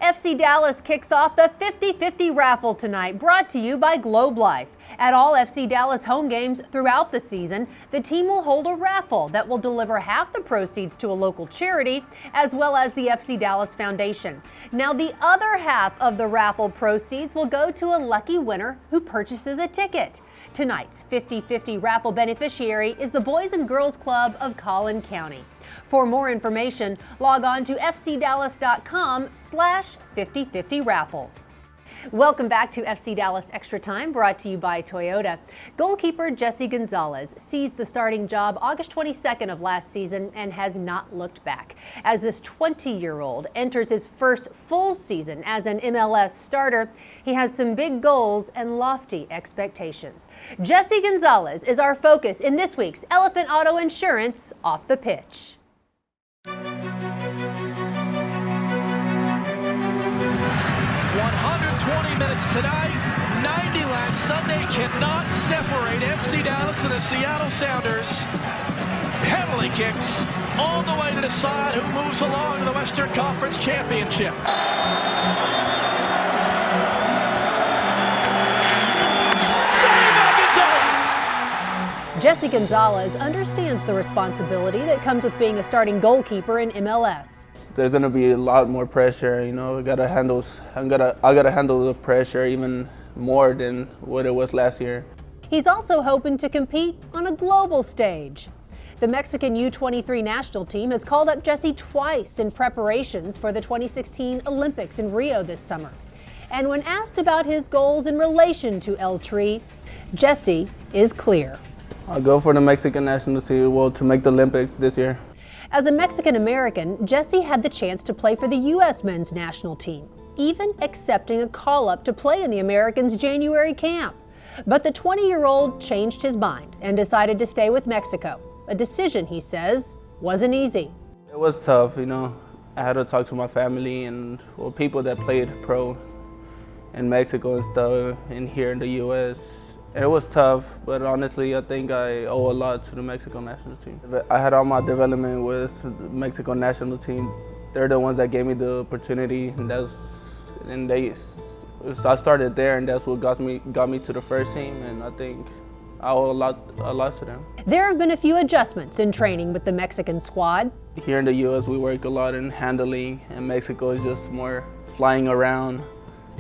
FC Dallas kicks off the 50-50 raffle tonight, brought to you by Globe Life. At all FC Dallas home games throughout the season, the team will hold a raffle that will deliver half the proceeds to a local charity, as well as the FC Dallas Foundation. Now, the other half of the raffle proceeds will go to a lucky winner who purchases a ticket. Tonight's 50-50 raffle beneficiary is the Boys and Girls Club of Collin County. For more information, log on to fcdallas.com/5050 raffle. Welcome back to FC Dallas Extra Time, brought to you by Toyota. Goalkeeper Jesse Gonzalez seized the starting job August 22nd of last season and has not looked back. As this 20-year-old enters his first full season as an MLS starter, he has some big goals and lofty expectations. Jesse Gonzalez is our focus in this week's Elephant Auto Insurance Off the Pitch. 120 minutes tonight, 90 last Sunday cannot separate FC Dallas and the Seattle Sounders. Penalty kicks all the way to decide who moves along to the Western Conference Championship. Saved by Gonzalez! Jesse Gonzalez understands the responsibility that comes with being a starting goalkeeper in MLS. There's gonna be a lot more pressure, I gotta handle the pressure even more than what it was last year. He's also hoping to compete on a global stage. The Mexican U23 national team has called up Jesse twice in preparations for the 2016 Olympics in Rio this summer. And when asked about his goals in relation to Ep3, Jesse is clear. I'll go for the Mexican national team, to make the Olympics this year. As a Mexican-American, Jesse had the chance to play for the U.S. men's national team, even accepting a call-up to play in the Americans' January camp. But the 20-year-old changed his mind and decided to stay with Mexico, a decision, he says, wasn't easy. It was tough, I had to talk to my family and people that played pro in Mexico and stuff, and here in the U.S. It was tough, but honestly, I think I owe a lot to the Mexico national team. I had all my development with the Mexico national team. They're the ones that gave me the opportunity, I started there, and that's what got me to the first team, and I think I owe a lot to them. There have been a few adjustments in training with the Mexican squad. Here in the U.S., we work a lot in handling, and Mexico is just more flying around,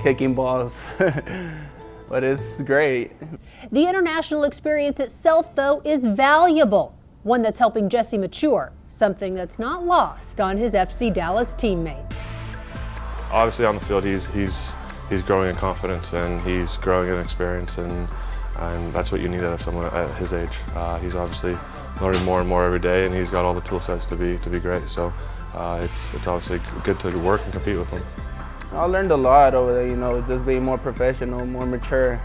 kicking balls. But it's great. The international experience itself, though, is valuable, one that's helping Jesse mature, something that's not lost on his FC Dallas teammates. Obviously on the field, he's growing in confidence and he's growing in experience, and that's what you need out of someone at his age. He's obviously learning more and more every day, and he's got all the tool sets to be great. So it's obviously good to work and compete with him. I learned a lot over there, just being more professional, more mature,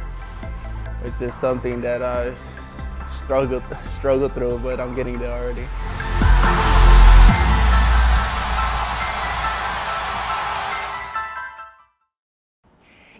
which is something that I struggled through, but I'm getting there already.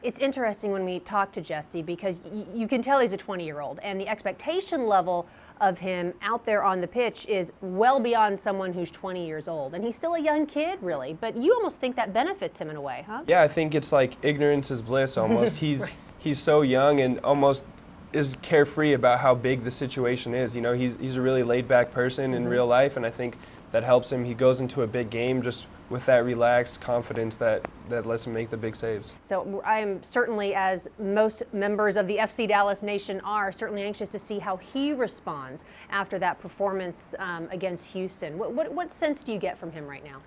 It's interesting when we talk to Jesse because you can tell he's a 20-year-old, and the expectation level of him out there on the pitch is well beyond someone who's 20 years old. And he's still a young kid, really, but you almost think that benefits him in a way, huh? Yeah, I think it's like ignorance is bliss almost. He's so young and almost is carefree about how big the situation is. He's a really laid-back person in real life, and I think that helps him. He goes into a big game just with that relaxed confidence that lets him make the big saves. So I'm certainly, as most members of the FC Dallas Nation are, certainly anxious to see how he responds after that performance against Houston. What sense do you get from him right now?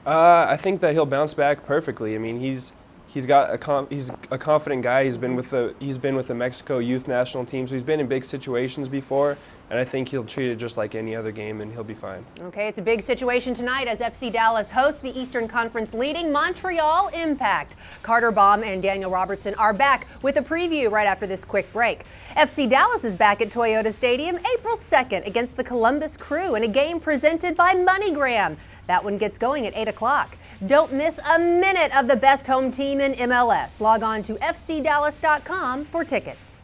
I think that he'll bounce back perfectly. I mean, he's a confident guy. He's been with the Mexico youth national team, so he's been in big situations before, and I think he'll treat it just like any other game, and he'll be fine. Okay, it's a big situation tonight as FC Dallas hosts the Eastern Conference leading Montreal Impact. Carter Baum and Daniel Robertson are back with a preview right after this quick break. FC Dallas is back at Toyota Stadium April 2nd against the Columbus Crew in a game presented by MoneyGram. That one gets going at 8 o'clock. Don't miss a minute of the best home team in MLS. Log on to fcdallas.com for tickets.